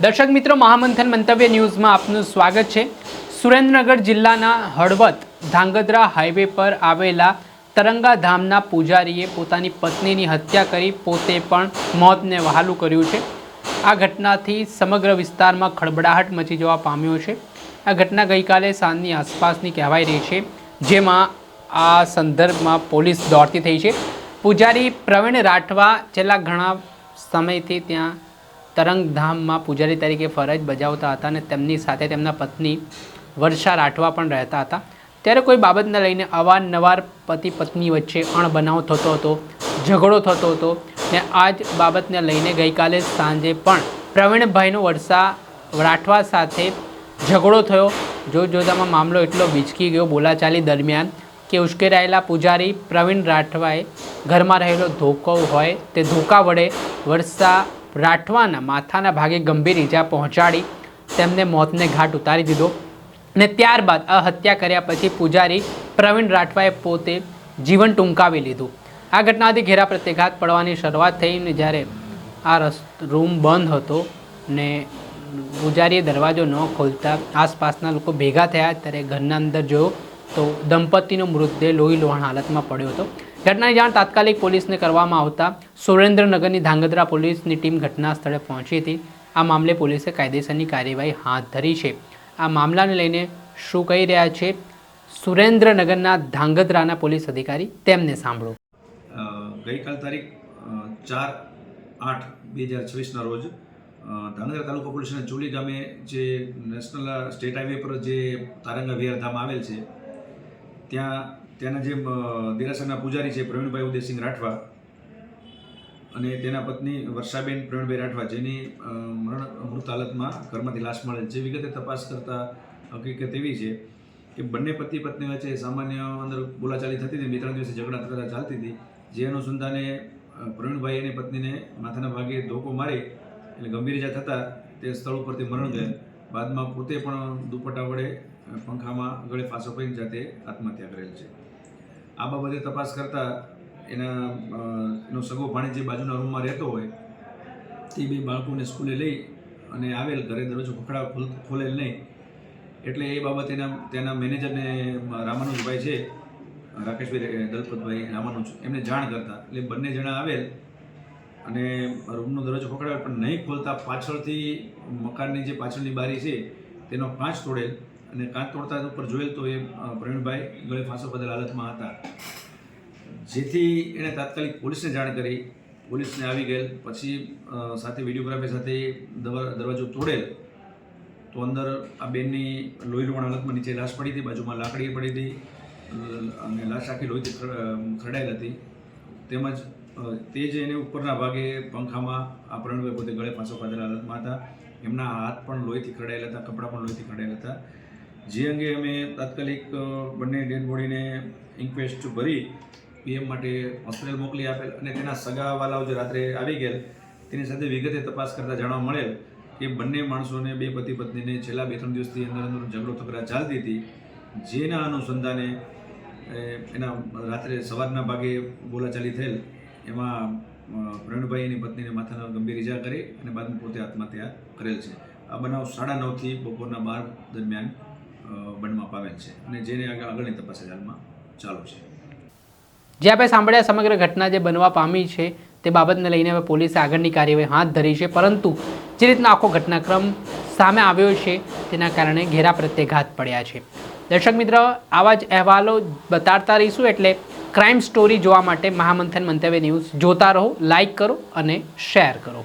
દર્શક મિત્રો, મહામંથન મંતવ્ય ન્યૂઝમાં આપનું સ્વાગત છે। સુરેન્દ્રનગર જિલ્લાના હળવદ ધાંગધ્રા હાઈવે પર આવેલા તરંગા ધામના પૂજારીએ પોતાની પત્નીની હત્યા કરી પોતે પણ મોતને વહાલું કર્યું છે। આ ઘટનાથી સમગ્ર વિસ્તારમાં ખળબળાહટ મચી જવા પામ્યો છે। આ ઘટના ગઈકાલે સાંજની આસપાસની કહેવાઈ રહી છે, જેમાં આ સંદર્ભમાં પોલીસ દોડતી થઈ છે। પૂજારી પ્રવીણ રાઠવા છેલ્લા ઘણા સમયથી ત્યાં તરંગધામમાં પૂજારી તરીકે ફરજ બજાવતા હતા અને તેમની સાથે તેમના પત્ની વર્ષા રાઠવા પણ રહેતા હતા। ત્યારે કોઈ બાબતને લઈને અવારનવાર પતિ પત્ની વચ્ચે અણબનાવ થતો હતો, ઝઘડો થતો હતો ને આ જ બાબતને લઈને ગઈકાલે સાંજે પણ પ્રવીણભાઈનો વર્ષા રાઠવા સાથે ઝઘડો થયો। જોતામાં મામલો એટલો બીચકી ગયો બોલાચાલી દરમિયાન કે ઉશ્કેરાયેલા પૂજારી પ્રવીણ રાઠવાએ ઘરમાં રહેલો ધોકો હોય તે ધોકા વડે વર્ષા રાઠવાના માથાના ભાગે ગંભીર ઈજા પહોંચાડી તેમને મોતને ઘાટ ઉતારી દીધો અને ત્યારબાદ આ હત્યા કર્યા પછી પૂજારી પ્રવીણ રાઠવાએ પોતે જીવન ટૂંકાવી લીધું। આ ઘટનાથી ઘેરા પ્રત્યાઘાત પડવાની શરૂઆત થઈ ને જ્યારે આ રૂમ બંધ હતો ને પૂજારીએ દરવાજો ન ખોલતા આસપાસના લોકો ભેગા થયા। ત્યારે ઘરના અંદર જોયો તો દંપતીનો મૃતદેહ લોહી લોહાણ હાલતમાં પડ્યો હતો। ઘટનાની જાણ તાત્કાલિક પોલીસને કરવામાં આવતા સુરેન્દ્રનગરની ધાંગધ્રા પોલીસની ટીમ ઘટના સ્થળે પહોંચી હતી। આ મામલે પોલીસે કાયદેસરની કાર્યવાહી હાથ ધરી છે। આ મામલાને લઈને શું કહી રહ્યા છે સુરેન્દ્રનગરના ધાંગધ્રાના પોલીસ અધિકારી, તેમને સાંભળો। ગઈકાલ તારીખ 4/8/2026ના રોજ ધાંગધ્રા તાલુકા પોલીસના ચોલી ગામે જે નેશનલ સ્ટેટ હાઈવે પર જે તારંગા વિહારધામ આવેલ છે ત્યાંના જે દેરાસરના પૂજારી છે પ્રવીણભાઈ ઉદયસિંહ રાઠવા અને તેના પત્ની વર્ષાબેન પ્રવીણભાઈ રાઠવા, જેની મૃત હાલતમાં ઘરમાંથી લાશ મળેલ છે। વિગતે તપાસ કરતા હકીકત એવી છે કે બંને પતિ પત્ની વચ્ચે સામાન્ય અંદર બોલાચાલી થતી હતી, 2-3 દિવસે ઝઘડા તકરાર ચાલતી હતી, જે અનુસંધાને પ્રવીણભાઈ અને પત્નીને માથાના ભાગે ધોકો મારી એટલે ગંભીર ઇજા થતાં તે સ્થળ ઉપરથી મરણ ગયેલ। બાદમાં પોતે પણ દુપટ્ટા વડે પંખામાં ગળે ફાંસો કરીને જાતે આત્મહત્યા કરેલ છે। આ બાબતે તપાસ કરતાં એનો સગો ભાણી જે બાજુના રૂમમાં રહેતો હોય તે 2 બાળકોને સ્કૂલે લઈ અને આવેલ, ઘરે દરવાજો ખોલેલ નહીં એટલે એ બાબતે તેના મેનેજરને રામાનુજભાઈ છે, રાકેશભાઈ દલપતભાઈ રામાનુજ, એમને જાણ કરતા એટલે બંને જણા આવેલ અને રૂમનો દરવાજો ખખડાવેલ પણ નહીં ખોલતા પાછળથી મકાનની જે પાછળની બારી છે તેનો કાચ તોડેલ અને કાચ તોડતા ઉપર જોયેલ તો એ પ્રવીણભાઈ ગળે ફાંસો બદલ હાલતમાં હતા, જેથી એણે તાત્કાલિક પોલીસને જાણ કરી। પોલીસને આવી ગયેલ પછી સાથે વિડીયોગ્રાફી સાથે દરવાજો તોડેલ તો અંદર આ બેનની લોહી લોહાણ હાલતમાં નીચે લાશ પડી હતી, બાજુમાં લાકડી પડી હતી અને લાશ આખી લોહીથી ખરડાયેલ હતી। તેમજ તે જ એને ઉપરના ભાગે પંખામાં આ પ્રવીણભાઈ પોતે ગળે ફાંસો ખાધેલ હાલતમાં હતા, એમના હાથ પણ લોહીથી ખરડાયેલા હતા, કપડાં પણ લોહીથી ખરડાયેલા હતા, જે અંગે અમે તાત્કાલિક બંને ડેડ બોડીને ઇન્ક્વેસ્ટ ભરી PM માટે હોસ્પિટલ મોકલી આપેલ અને તેના સગાવાલાઓ જે રાત્રે આવી ગયેલ તેની સાથે વિગતે તપાસ કરતાં જાણવા મળેલ કે બંને માણસોને, 2 પતિ પત્નીને છેલ્લા 2-3 દિવસથી અંદર ઝઘડો તકરાર ચાલતી હતી, જેના અનુસંધાને એના રાત્રે સવારના ભાગે બોલાચાલી થયેલ, એમાં પ્રવીણભાઈ એની પત્નીને માથાના ગંભીર ઇજા કરી અને બાદમાં પોતે આત્મહત્યા કરેલ છે। આ બનાવ 9:30 થી બપોરના 12 દરમિયાન બનવા પામેલ છે અને જેને આગળની તપાસ હાલમાં ચાલુ છે। જે આપણે સાંભળ્યા સમગ્ર ઘટના જે બનવા પામી છે તે બાબતને લઈને હવે પોલીસે આગળની કાર્યવાહી હાથ ધરી છે, પરંતુ જે રીતના આખો ઘટનાક્રમ સામે આવ્યો છે તેના કારણે ઘેરા પ્રત્યાઘાત પડ્યા છે। દર્શક મિત્ર, આવા જ અહેવાલો બતાડતા રહીશું, એટલે ક્રાઇમ સ્ટોરી જોવા માટે મહામંથન મંતવ્ય ન્યૂઝ જોતા રહો, લાઇક કરો અને શેર કરો।